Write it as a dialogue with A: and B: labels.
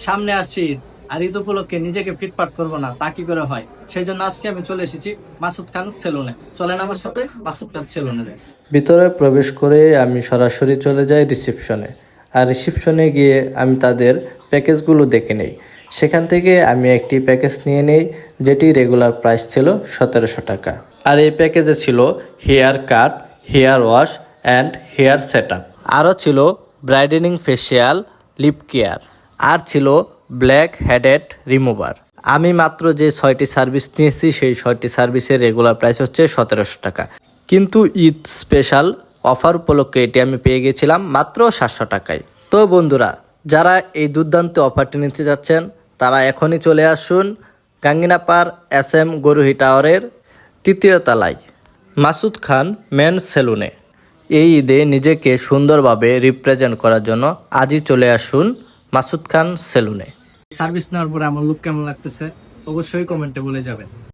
A: সামনে আসছি আর ঈদ উপলক্ষে নিজেকে ফিটফাট করবো না তা কি করে হয়। সেই জন্য আজকে আমি চলে এসেছি মাসুদ খান সেলুনে। চলেন আমার সাথে মাসুদ খান সেলুনে যাই।
B: ভিতরে প্রবেশ করে আমি সরাসরি চলে যাই রিসেপশনে। আর রিসেপশনে গিয়ে আমি তাদের প্যাকেজগুলো দেখে নেই। সেখান থেকে আমি একটি প্যাকেজ নিয়ে নেই, যেটি রেগুলার প্রাইস ছিল 1700 টাকা। আর এই প্যাকেজে ছিল hair cut, hair wash and hair set up. আরও ছিল ব্রাইডেনিং ফেসিয়াল, লিপ কেয়ার, আর ছিল ব্ল্যাক হেডেড রিমুভার। আমি মাত্র যে 6টি সার্ভিস নিয়েছি সেই 6টি সার্ভিসের রেগুলার প্রাইস হচ্ছে 1700 টাকা। কিন্তু ঈদ স্পেশাল অফার উপলক্ষে এটি আমি পেয়ে গেছিলাম মাত্র 700 টাকায়। তো বন্ধুরা, যারা এই দুর্দান্ত অফারটি নিতে যাচ্ছেন তারা এখনই চলে আসুন গাঙ্গিনাপার SM গরুহি টাওয়ারের 3য় তলায় মাসুদ খান মেন সেলুনে। এই ঈদে নিজেকে সুন্দরভাবে রিপ্রেজেন্ট করার জন্য আজই চলে আসুন মাসুদ খান সেলুনে।
A: সার্ভিস নেওয়ার পরে আমার লুক কেমন লাগতেছে অবশ্যই কমেন্টে বলে যাবেন।